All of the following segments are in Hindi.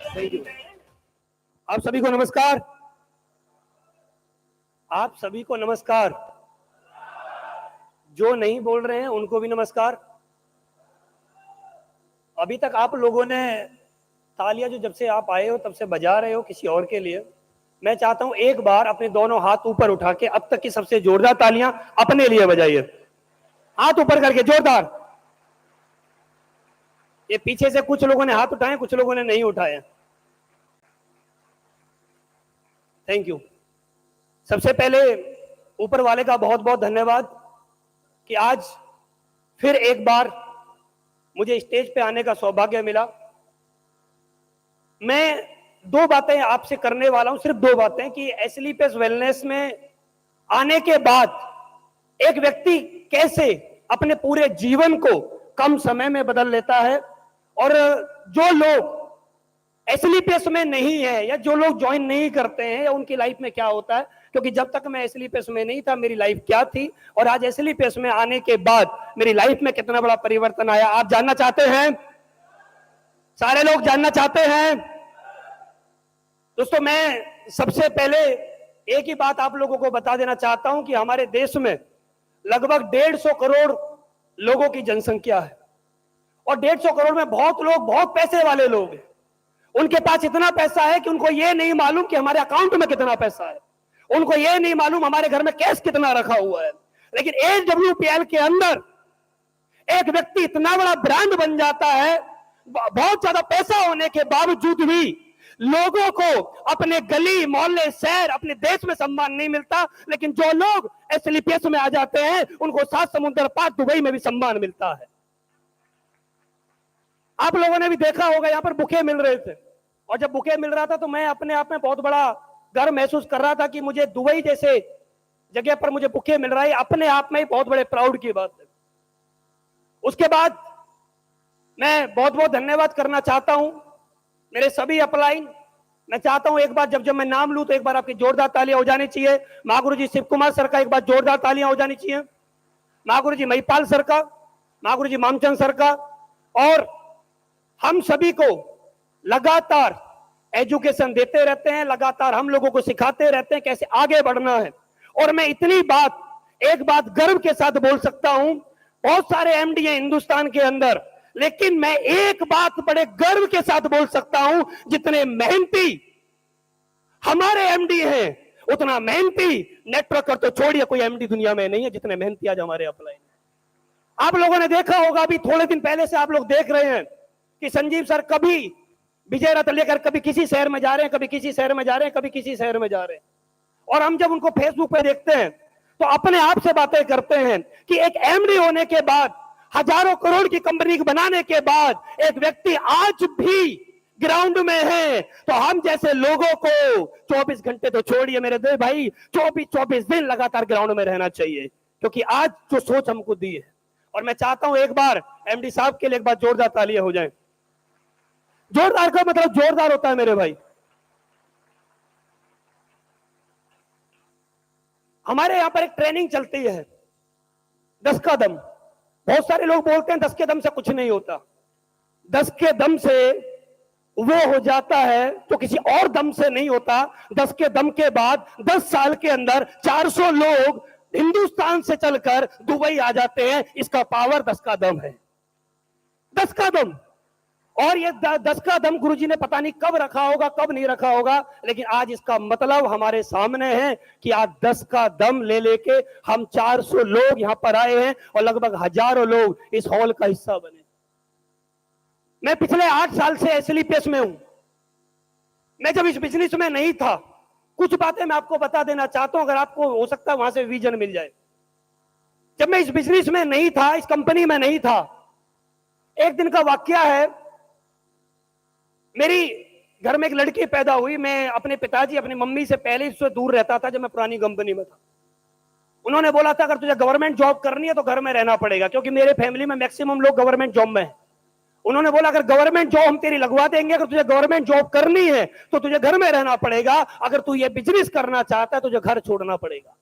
Thank you. आप सभी को नमस्कार। आप सभी को नमस्कार। जो नहीं बोल रहे हैं उनको भी नमस्कार। अभी तक आप लोगों ने तालियां जो जब से आप आए हो तब से बजा रहे हो किसी और के लिए। मैं चाहता हूं एक बार अपने दोनों हाथ ऊपर उठा के अब तक की सबसे जोरदार तालियां अपने लिए बजाइए। हाथ ऊपर करके जोरदार। ये पीछे से कुछ लोगों ने हाथ उठाए, कुछ लोगों ने नहीं उठाए। Thank you. सबसे पहले ऊपर वाले का बहुत बहुत धन्यवाद कि आज फिर एक बार मुझे स्टेज पे आने का सौभाग्य मिला। मैं दो बातें आपसे करने वाला हूं, सिर्फ दो बातें, कि एसलीपीएस वेलनेस में आने के बाद एक व्यक्ति कैसे अपने पूरे जीवन को कम समय में बदल लेता है, और जो लोग एसलीपीएस में नहीं है या जो लोग ज्वाइन नहीं करते हैं या उनकी लाइफ में क्या होता है। क्योंकि जब तक मैं एसलीपीएस में नहीं था मेरी लाइफ क्या थी, और आज एसलीपीएस में आने के बाद मेरी लाइफ में कितना बड़ा परिवर्तन आया, आप जानना चाहते हैं? सारे लोग जानना चाहते हैं? दोस्तों, मैं सबसे पहले एक ही बात आप लोगों को बता देना चाहता हूं कि हमारे देश में लगभग 150 करोड़ लोगों की जनसंख्या है, और 150 करोड़ में बहुत लोग बहुत पैसे वाले लोग हैं। उनके पास इतना पैसा है कि उनको ये नहीं मालूम कि हमारे अकाउंट में कितना पैसा है, उनको ये नहीं मालूम हमारे घर में कैश कितना रखा हुआ है। लेकिन एचडब्ल्यूपीएल के अंदर एक व्यक्ति इतना बड़ा ब्रांड बन जाता है, बहुत ज्यादा पैसा होने के बावजूद भी लोगों को अपने गली मोहल्ले शहर अपने देश में सम्मान नहीं मिलता। लेकिन जो लोग एसलीपीएस में आ जाते हैं उनको 7 समुद्र पार दुबई में भी सम्मान मिलता है। आप लोगों ने भी देखा होगा, यहां पर बुके मिल रहे थे, और जब बुके मिल रहा था तो मैं अपने आप में बहुत बड़ा गर्व महसूस कर रहा था कि मुझे दुबई जैसे जगह पर मुझे बुके मिल रहा है। अपने आप में ही बहुत बड़े प्राउड की बात है। उसके बाद मैं बहुत बहुत धन्यवाद करना चाहता हूं मेरे सभी अपलाइन। मैं चाहता हूं एक बार जब मैं नाम लूं तो एक बार आपकी जोरदार तालियां हो जानी चाहिए। महागुरु जी शिव कुमार सर का एक बार जोरदार तालियां हो जानी चाहिए। महागुरु जी महिपाल सर का, महागुरु जी मामचंद सर का। और हम सभी को लगातार एजुकेशन देते रहते हैं, लगातार हम लोगों को सिखाते रहते हैं कैसे आगे बढ़ना है। और मैं इतनी बात एक बात गर्व के साथ बोल सकता हूं, बहुत सारे एमडी हैं हिंदुस्तान के अंदर, लेकिन मैं एक बात बड़े गर्व के साथ बोल सकता हूं, जितने मेहनती हमारे एमडी हैं उतना मेहनती नेटवर्कर तो छोड़िए कोई एमडी दुनिया में नहीं है जितने मेहनती आज हमारे अपलाइन। आप लोगों ने देखा होगा, अभी थोड़े दिन पहले से आप लोग देख रहे हैं कि संजीव सर कभी विजय रथ लेकर कभी किसी शहर में जा रहे हैं, कभी किसी शहर में जा रहे हैं, कभी किसी शहर में जा रहे हैं। और हम जब उनको फेसबुक पे देखते हैं तो अपने आप से बातें करते हैं कि एक एमडी होने के बाद, हजारों करोड़ की कंपनी बनाने के बाद एक व्यक्ति आज भी ग्राउंड में है, तो हम जैसे लोगों को 24 घंटे तो छोड़िए मेरे दे भाई, 24 दिन लगातार ग्राउंड में रहना चाहिए, क्योंकि आज जो सोच हमको दी है। और मैं चाहता हूं एक बार एमडी साहब के लिए एक बार जोरदार तालियां हो जाएं। जोरदार का मतलब जोरदार होता है मेरे भाई। हमारे यहां पर एक ट्रेनिंग चलती है 10 का दम। बहुत सारे लोग बोलते हैं 10 के दम से कुछ नहीं होता। 10 के दम से वो हो जाता है तो किसी और दम से नहीं होता। 10 के दम के बाद 10 साल के अंदर 400 लोग हिंदुस्तान से चलकर दुबई आ जाते हैं। इसका पावर 10 का दम है। 10 का दम। और ये 10 का दम गुरुजी ने पता नहीं कब रखा होगा, कब नहीं रखा होगा, लेकिन आज इसका मतलब हमारे सामने है कि आज 10 का दम ले लेके हम 400 लोग यहां पर आए हैं और लगभग हजारों लोग इस हॉल का हिस्सा बने। मैं पिछले 8 साल से एसलीपीएस में हूं। मैं जब इस बिजनेस में नहीं था, कुछ बातें मैं आपको बता देना चाहता हूं, अगर आपको हो सकता है वहां से विजन मिल जाए। जब मैं इस बिजनेस में नहीं था, इस कंपनी में नहीं था, एक दिन का वाकया है, मेरी घर में एक लड़की पैदा हुई। मैं अपने पिताजी अपनी मम्मी से पहले इससे दूर रहता था जब मैं पुरानी कंपनी में था। उन्होंने बोला था अगर तुझे गवर्नमेंट जॉब करनी है तो घर में रहना पड़ेगा, क्योंकि मेरे फैमिली में मैक्सिमम लोग गवर्नमेंट जॉब में है। उन्होंने बोला अगर गवर्नमेंट जॉब हम तेरी लगवा देंगे, अगर तुझे गवर्नमेंट जॉब करनी है तो तुझे घर में रहना पड़ेगा, अगर तू ये बिजनेस करना चाहता है तुझे घर छोड़ना पड़ेगा।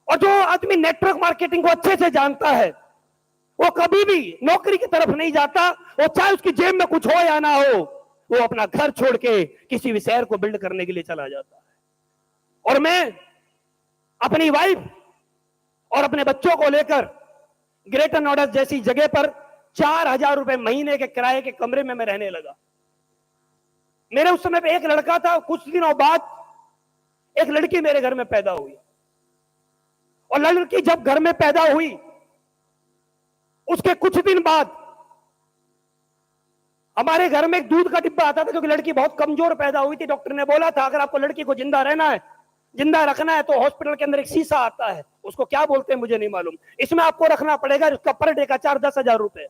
और जो आदमी नेटवर्क मार्केटिंग को अच्छे से जानता है वो कभी भी नौकरी की तरफ नहीं जाता, वो चाहे उसकी जेब में कुछ हो या ना हो, वो अपना घर छोड़ के किसी भी शहर को बिल्ड करने के लिए चला जाता है। और मैं अपनी वाइफ और अपने बच्चों को लेकर ग्रेटर नोएडा जैसी जगह पर 4,000 रुपए महीने के किराए के कमरे में मैं रहने लगा। मेरे उस समय पे एक लड़का था, कुछ दिनों बाद एक लड़की मेरे घर में पैदा हुई, और लड़की जब घर में पैदा हुई उसके कुछ दिन बाद हमारे घर में एक दूध का डिब्बा आता था, क्योंकि लड़की बहुत कमजोर पैदा हुई थी। डॉक्टर ने बोला था अगर आपको लड़की को जिंदा रहना है, जिंदा रखना है, तो हॉस्पिटल के अंदर एक शीशा आता है, उसको क्या बोलते हैं मुझे नहीं मालूम, इसमें आपको रखना पड़ेगा, उसका पर डे का 4-10 हजार रुपए।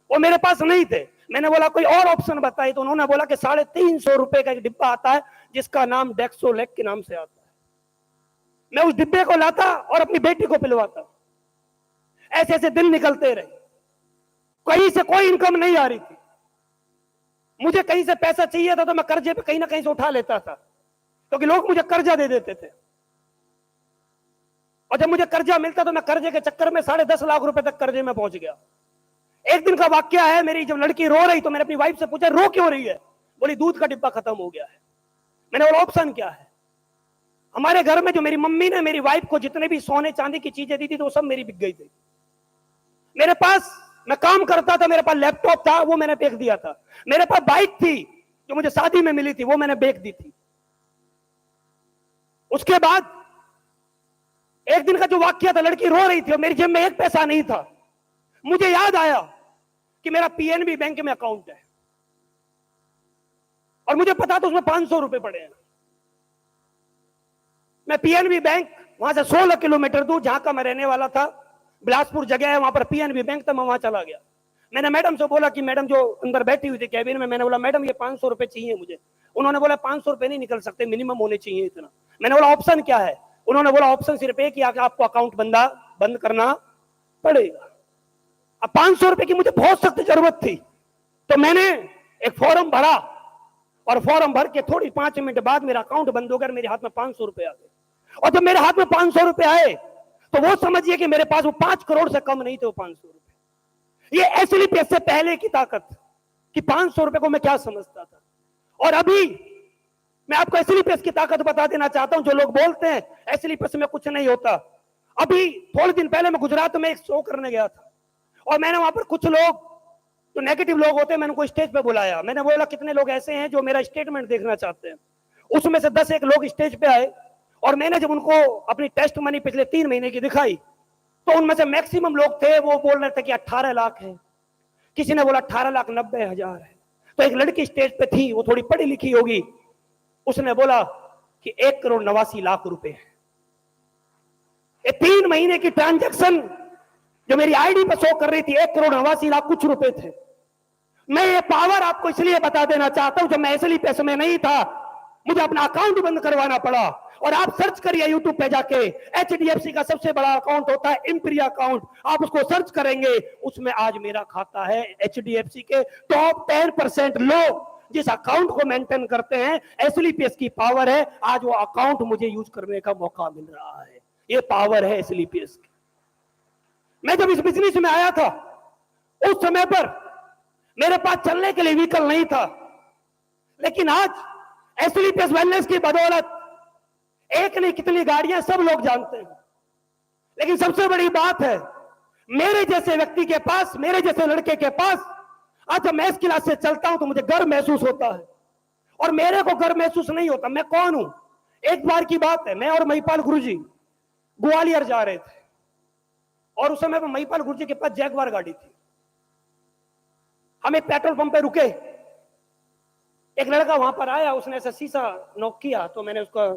वो मेरे पास नहीं थे। मैंने बोला कोई और ऑप्शन बताई, तो उन्होंने बोला कि 350 रुपए का एक डिब्बा आता है जिसका नाम डेक्सोलेक के नाम से आता है। मैं उस डिब्बे को लाता और अपनी बेटी को पिलवाता। ऐसे ऐसे दिन निकलते रहे, कहीं से कोई इनकम नहीं आ रही थी। मुझे कहीं से पैसा चाहिए था तो मैं कर्जे पे कहीं ना कहीं से उठा लेता था, क्योंकि लोग मुझे कर्जा दे देते थे, और जब मुझे कर्जा मिलता तो मैं कर्जे के चक्कर में 10.5 लाख रुपए तक कर्जे में पहुंच गया। एक दिन का वाकया है, मेरी जब लड़की रो रही तो मैंने अपनी वाइफ से पूछा रो क्यों रही है? बोली दूध का डिब्बा खत्म हो गया है। मैंने बोला ऑप्शन क्या है? हमारे घर में जो मेरी मम्मी ने मेरी वाइफ को जितने भी सोने चांदी की चीजें दी थी तो वो सब मेरी बिक गई थी। मेरे पास, मैं काम करता था, मेरे पास लैपटॉप था, वो मैंने बेच दिया था। मेरे पास बाइक थी जो मुझे शादी में मिली थी, वो मैंने बेच दी थी। उसके बाद एक दिन का जो वाकया था, लड़की रो रही थी और मेरी जेब में एक पैसा नहीं था। मुझे याद आया कि मेरा पीएनबी बैंक में अकाउंट है, और मुझे पता था उसमें 500 रुपए पड़े हैं। मैं पीएनबी बैंक, वहां से 16 किलोमीटर दूर जहां का मैं रहने वाला था, बिलासपुर जगह है, वहां पर पीएनबी बैंक था, मैं वहां चला गया। मैंने मैडम से बोला कि मैडम जो अंदर बैठी हुई थी कैबिन में, मैंने बोला मैडम ये 500 रुपए चाहिए मुझे। उन्होंने बोला 500 रुपए नहीं निकल सकते, मिनिमम होने चाहिए इतना। मैंने बोला ऑप्शन क्या है? उन्होंने बोला ऑप्शन सिर्फ एक ही, आपको अकाउंट बंद करना पड़ेगा। अब 500 रुपए की मुझे बहुत सख्त जरूरत थी, तो मैंने एक फॉर्म भरा, और फॉर्म भर के थोड़ी 5 मिनट बाद मेरा अकाउंट बंद हो गया, मेरे हाथ में 500 रुपए आ गए। और जब मेरे हाथ में 500 रुपए आए तो वो समझिए कि मेरे पास वो 5 करोड़ से कम नहीं थे वो 500 रुपए। ये एसएलपीएस से पहले की ताकत कि 500 रुपए को मैं क्या समझता था। और अभी मैं आपको एसएलपीएस की ताकत बता देना चाहता हूं। जो लोग बोलते हैं एसएलपीएस में कुछ नहीं होता, अभी थोड़े दिन पहले मैं गुजरात में एक शो करने गया था, और मैंने वहां पर कुछ लोग जो नेगेटिव लोग होते हैं, मैंने उनको स्टेज पे बुलाया। मैंने बोला कितने लोग ऐसे हैं जो मेरा स्टेटमेंट देखना चाहते हैं। उसमें से 10 एक लोग स्टेज पे आए, और मैंने जब उनको अपनी टेस्ट मनी पिछले 3 महीने की दिखाई, तो उनमें से मैक्सिमम लोग थे वो बोल रहे थे कि 18 लाख है, किसी ने बोला 18,90,000 है। तो एक लड़की स्टेज पे थी, वो थोड़ी पढ़ी लिखी होगी, उसने बोला कि 1,89,00,000 रुपए है। ये 3 महीने की ट्रांजैक्शन जो मेरी आईडी पर शो कर रही थी 1,89,00,000 कुछ रुपए थे। मैं ये पावर आपको इसलिए बता देना चाहता हूं, जब मैं एसएलपीएस में नहीं था मुझे अपना अकाउंट बंद करवाना पड़ा। और आप सर्च करिए यूट्यूब पे जाके, एचडीएफसी का सबसे बड़ा अकाउंट होता है इंपीरिया अकाउंट, आप उसको सर्च करेंगे, उसमें आज मेरा खाता है। एचडीएफसी के टॉप 10% लोग जिस अकाउंट को मेंटेन करते हैं, एसएलपीएस की पावर है, आज वो अकाउंट मुझे यूज करने का मौका मिल रहा है। ये पावर है एसएलपीएस की। मैं जब इस बिजनेस में आया था उस समय पर मेरे पास चलने के लिए व्हीकल नहीं था, लेकिन आज एसएलपीएस वेलनेस की बदौलत एक नहीं कितनी गाड़ियां सब लोग जानते हैं। लेकिन सबसे बड़ी बात है, मेरे जैसे व्यक्ति के पास, मेरे जैसे लड़के के पास, आज जब मैं इस क्लास से चलता हूं तो मुझे गर्व महसूस होता है। और मेरे को गर्व महसूस नहीं होता। मैं कौन हूं? एक बार की बात है, मैं और महिपाल गुरुजी ग्वालियर जा रहे थे, और उस समय पर महिपाल गुरुजी के पास जैगवार गाड़ी थी। हम एक पेट्रोल पंप पे रुके, एक लड़का वहां पर आया, उसने ऐसा शीशा नॉक किया, तो मैंने उसका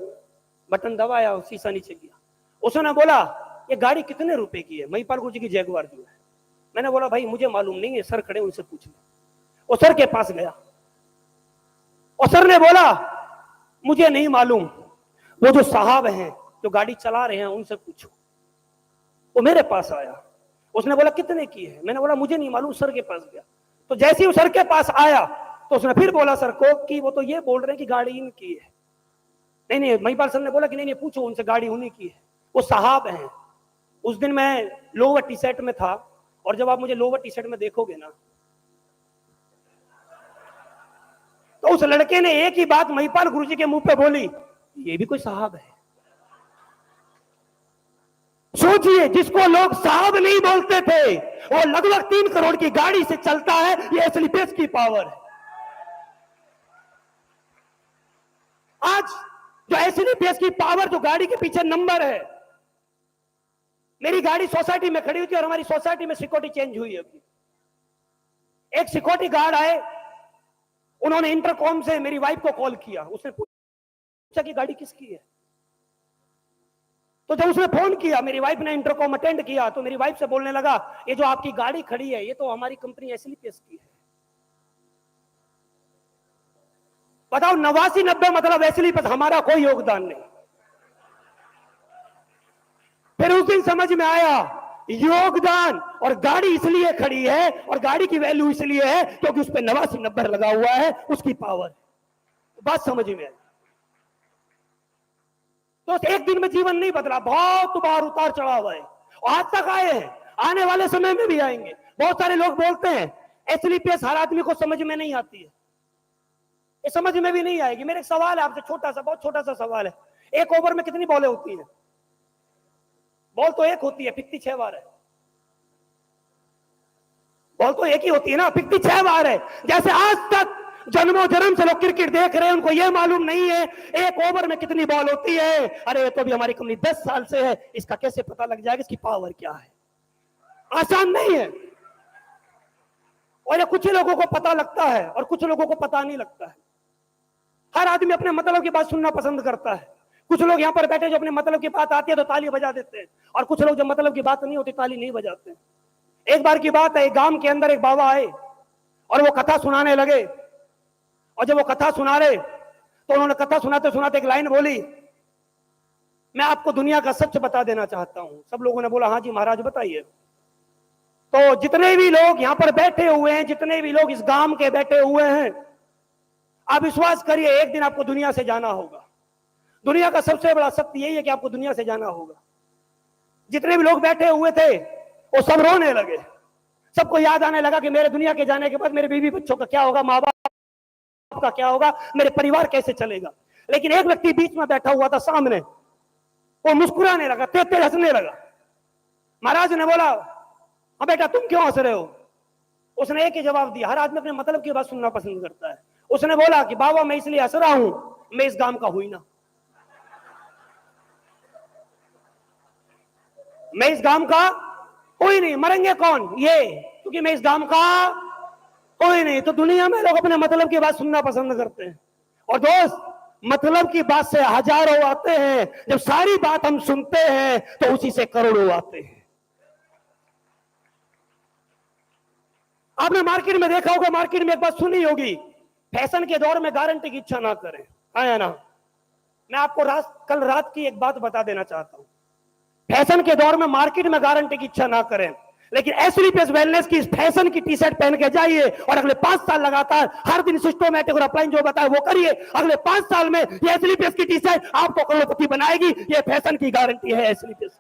बटन दबाया और शीशा नीचे किया। उसने बोला ये गाड़ी कितने रुपए की है? महिपाल गुरुजी की जैगवार जो है। मैंने बोला भाई मुझे मालूम नहीं है, सर खड़े उनसे पूछ ले। वो सर के पास गया और सर ने बोला मुझे नहीं मालूम, वो जो साहब हैं जो गाड़ी चला रहे हैं उनसे पूछो। वो मेरे पास आया, उसने बोला कितने की है? मैंने बोला मुझे नहीं मालूम, सर के पास गया। तो जैसे ही वो सर के पास आया तो उसने फिर बोला सर को कि वो तो ये बोल रहे हैं कि गाड़ी इनकी है। नहीं, महिपाल सर ने बोला कि नहीं पूछो उनसे, गाड़ी उन्हीं की है, वो साहब हैं। उस दिन मैं लोअर टी शर्ट में था, और जब आप मुझे लोअर टी शर्ट में देखोगे ना, तो उस लड़के ने एक ही बात महिपाल गुरुजी के मुंह पे बोली, ये भी कोई साहब है? सोचिए, जिसको लोग साहब नहीं बोलते थे वो लगभग 3 करोड़ की गाड़ी से चलता है। ये एसलीपीएस की पावर है। आज जो एसलीपीएस की पावर, जो गाड़ी के पीछे नंबर है, मेरी गाड़ी सोसाइटी में खड़ी हुई थी और हमारी सोसाइटी में सिक्योरिटी चेंज हुई है। एक सिक्योरिटी गार्ड आए, उन्होंने इंटरकॉम से मेरी वाइफ को कॉल किया। उसने पूछा कि गाड़ी किसकी है। तो जब उसने फोन किया, मेरी वाइफ ने इंटरकॉम अटेंड किया, तो मेरी वाइफ से बोलने लगा, ये जो आपकी गाड़ी खड़ी है ये तो हमारी कंपनी एसलीपीएस की है। बताओ, 89-90 मतलब एसलीपीएस, हमारा कोई योगदान नहीं। फिर उस दिन समझ में आया, योगदान और गाड़ी इसलिए खड़ी है और गाड़ी की वैल्यू इसलिए है क्योंकि उस पर 89 नंबर लगा हुआ है, उसकी पावर। बात समझ में आई। तो एक दिन में जीवन नहीं बदला, बहुत बार उतार चढ़ाव है, आज तक आए हैं, आने वाले समय में भी आएंगे। बहुत सारे लोग बोलते हैं एसलीपीएस हर आदमी को समझ में नहीं आती है। ये समझ में भी नहीं आएगी। मेरा एक सवाल है आपसे, छोटा सा, बहुत छोटा सा सवाल है। एक ओवर में कितनी बॉलें होती हैं? बॉल तो एक होती है, फिक्ती 6 बार है। बॉल तो एक ही होती है ना, फिक्ती 6 बार है। जैसे आज तक जन्मों जन्म से लोग क्रिकेट देख रहे हैं, उनको यह मालूम नहीं है एक ओवर में कितनी बॉल होती है। अरे ये तो भी हमारी कंपनी 10 साल से है, इसका कैसे पता लग जाएगा इसकी पावर क्या है? आसान नहीं है। और ये कुछ लोगों को पता लगता है और कुछ लोगों को पता नहीं लगता है। हर आदमी अपने मतलब की बात सुनना पसंद करता है। कुछ लोग यहाँ पर बैठे जो अपने मतलब की बात आती है तो ताली बजा देते हैं, और कुछ लोग जब मतलब की बात नहीं होती ताली नहीं बजाते। एक बार की बात है, एक गांव के अंदर एक बाबा आए और वो कथा सुनाने लगे। और जब वो कथा सुना रहे तो उन्होंने कथा सुनाते सुनाते एक लाइन बोली, मैं आपको दुनिया का सच बता देना चाहता हूं। सब लोगों ने बोला, हाँ जी महाराज बताइए। तो जितने भी लोग यहाँ पर बैठे हुए हैं, जितने भी लोग इस गांव के बैठे हुए हैं, आप विश्वास करिए एक दिन आपको दुनिया से जाना होगा। दुनिया का सबसे बड़ा सत्य यही है कि आपको दुनिया से जाना होगा। जितने भी लोग बैठे हुए थे वो सब रोने लगे। सबको याद आने लगा कि मेरे दुनिया के जाने के बाद मेरे बीवी बच्चों का क्या होगा, माँ बाप का क्या होगा, मेरे परिवार कैसे चलेगा। लेकिन एक व्यक्ति बीच में बैठा हुआ था सामने, वो मुस्कुराने लगा, तेज तेज हंसने लगा। महाराज ने बोला, हाँ बेटा तुम क्यों हंस रहे हो? उसने एक ही जवाब दिया, हर आदमी अपने मतलब की बात सुनना पसंद करता है। उसने बोला कि बाबा मैं इसलिए हंस रहा हूं, मैं इस गांव का हुई ना, मैं इस गांव का कोई नहीं। मरेंगे कौन? ये, क्योंकि मैं इस गांव का कोई नहीं। तो दुनिया में लोग अपने मतलब की बात सुनना पसंद करते हैं। और दोस्त, मतलब की बात से हजारों आते हैं, जब सारी बात हम सुनते हैं तो उसी से करोड़ों आते हैं। आपने मार्केट में देखा होगा, मार्केट में एक बात सुनी होगी, फैशन के दौर में गारंटी की इच्छा ना करें, है ना? मैं आपको कल रात की एक बात बता देना चाहता हूं। फैशन के दौर में मार्केट में गारंटी की इच्छा ना करें, लेकिन एसलीपीएस वेलनेस की फैशन की टी शर्ट पहन के जाइए और अगले 5 साल लगातार हर दिन सिस्टमैटिक और अपलाइन जो बताए वो करिए। अगले 5 साल में ये एसलीपीएस की टी शर्ट आपको करोड़पति बनाएगी। ये फैशन की गारंटी है एसलीपीएस,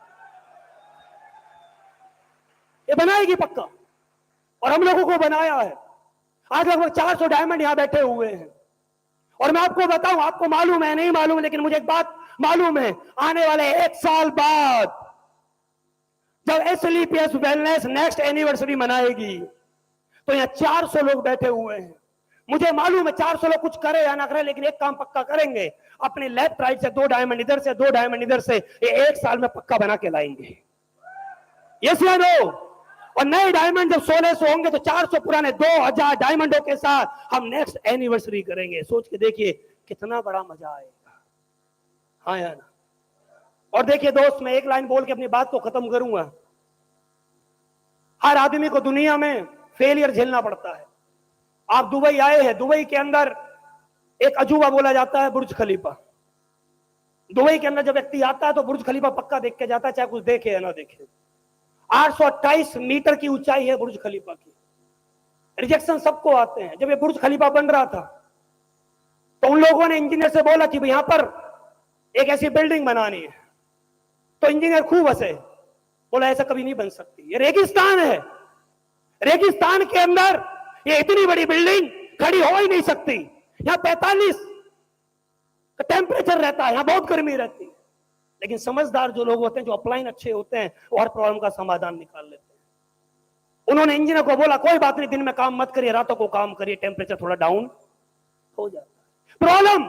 ये बनाएगी पक्का। और हम लोगों को बनाया है। आज लगभग 400 डायमंड यहां बैठे हुए हैं। और मैं आपको बताऊं, आपको मालूम है नहीं मालूम, लेकिन मुझे एक बात मालूम है, आने वाले 1 साल बाद जब एसलीपीएस वेलनेस नेक्स्ट एनिवर्सरी मनाएगी तो यहाँ 400 लोग बैठे हुए हैं। मुझे मालूम है 400 लोग कुछ करे या ना करे, लेकिन एक काम पक्का करेंगे, अपने लेफ्ट राइट से 2 डायमंड इधर से 2 डायमंड इधर से, ये 1 साल में पक्का बना के लाएंगे। यस या नो? और नए डायमंड जब 1600 होंगे तो 400 पुराने 2000 डायमंडों के साथ हम नेक्स्ट एनिवर्सरी करेंगे। सोच के देखिए कितना बड़ा मजा आएगा, हाँ या ना? और देखिए दोस्त, मैं एक लाइन बोल के अपनी बात को खत्म करूंगा। हर आदमी को दुनिया में फेलियर झेलना पड़ता है। आप दुबई आए हैं, दुबई के अंदर एक अजूबा बोला जाता है बुर्ज खलीफा। दुबई के अंदर जब व्यक्ति आता है तो बुर्ज खलीफा पक्का देख के जाता है, चाहे कुछ देखे या ना देखे। 828 मीटर की ऊंचाई है बुर्ज खलीफा की। रिजेक्शन सबको आते हैं। जब ये बुर्ज खलीफा बन रहा था तो उन लोगों ने इंजीनियर से बोला कि भाई यहां पर एक ऐसी बिल्डिंग बनानी है। तो इंजीनियर खूब हंसे, बोला ऐसा कभी नहीं बन सकती, ये रेगिस्तान है, रेगिस्तान के अंदर ये इतनी बड़ी बिल्डिंग खड़ी हो ही नहीं सकती। यहाँ 45 का टेम्परेचर रहता है, यहाँ बहुत गर्मी रहती है। लेकिन समझदार जो लोग होते हैं, जो अपलाइन अच्छे होते हैं, वो हर प्रॉब्लम का समाधान निकाल लेते हैं। उन्होंने इंजीनियर को बोला कोई बात नहीं, दिन में काम मत करिए, रातों को काम करिए, टेम्परेचर थोड़ा डाउन हो जाता है। प्रॉब्लम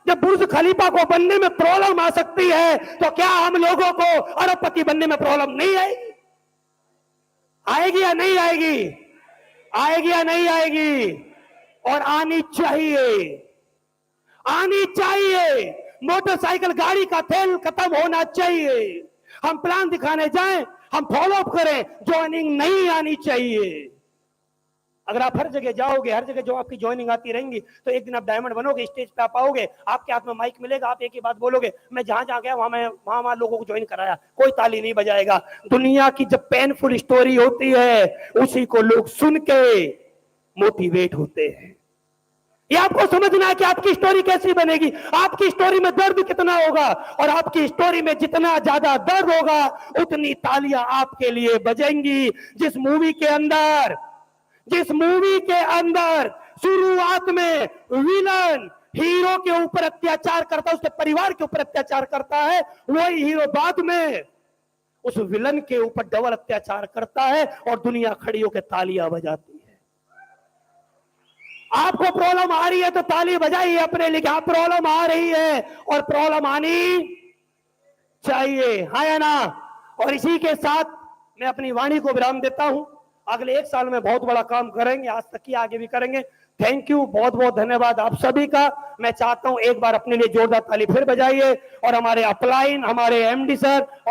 जब बुर्ज खलीफा को बनने में प्रॉब्लम आ सकती है, तो क्या हम लोगों को अरबपति बनने में प्रॉब्लम नहीं आएगी? आएगी या नहीं आएगी? आएगी या नहीं आएगी? और आनी चाहिए, आनी चाहिए। मोटरसाइकिल गाड़ी का तेल खत्म होना चाहिए। हम प्लान दिखाने जाएं, हम फॉलो अप करें, ज्वाइनिंग नहीं आनी चाहिए। अगर आप हर जगह जाओगे, हर जगह जो आपकी ज्वाइनिंग आती रहेंगी, तो एक दिन आप डायमंड बनोगे, स्टेज पे आप आओगे, आपके हाथ में माइक मिलेगा, आप एक ही बात बोलोगे, मैं जहां जहां गया वहां लोगों को ज्वाइन कराया, कोई ताली नहीं बजाएगा। दुनिया की जब पेनफुल स्टोरी होती है, उसी को लोग सुन के मोटिवेट होते हैं। ये आपको समझना है कि आपकी स्टोरी कैसी बनेगी, आपकी स्टोरी में दर्द कितना होगा, और आपकी स्टोरी में जितना ज्यादा दर्द होगा, उतनी तालियां आपके लिए बजेंगी। जिस मूवी के अंदर शुरुआत में विलन हीरो के ऊपर अत्याचार करता है, उसके परिवार के ऊपर अत्याचार करता है, वही हीरो बाद में उस विलन के ऊपर डबल अत्याचार करता है, और दुनिया खड़ी होकर तालियां बजाती है। आपको प्रॉब्लम आ रही है तो ताली बजाइए अपने लिए, हाँ प्रॉब्लम आ रही है और प्रॉब्लम आनी चाहिए, हाँ या ना? और इसी के साथ मैं अपनी वाणी को विराम देता हूं। अगले 1 साल में बहुत बड़ा काम करेंगे, आज तक की आगे भी करेंगे। थैंक यू, बहुत बहुत धन्यवाद आप सभी का। मैं चाहता हूं एक बार अपने लिए जोरदार ताली फिर बजाइए, और हमारे अपलाइन, हमारे एमडी सर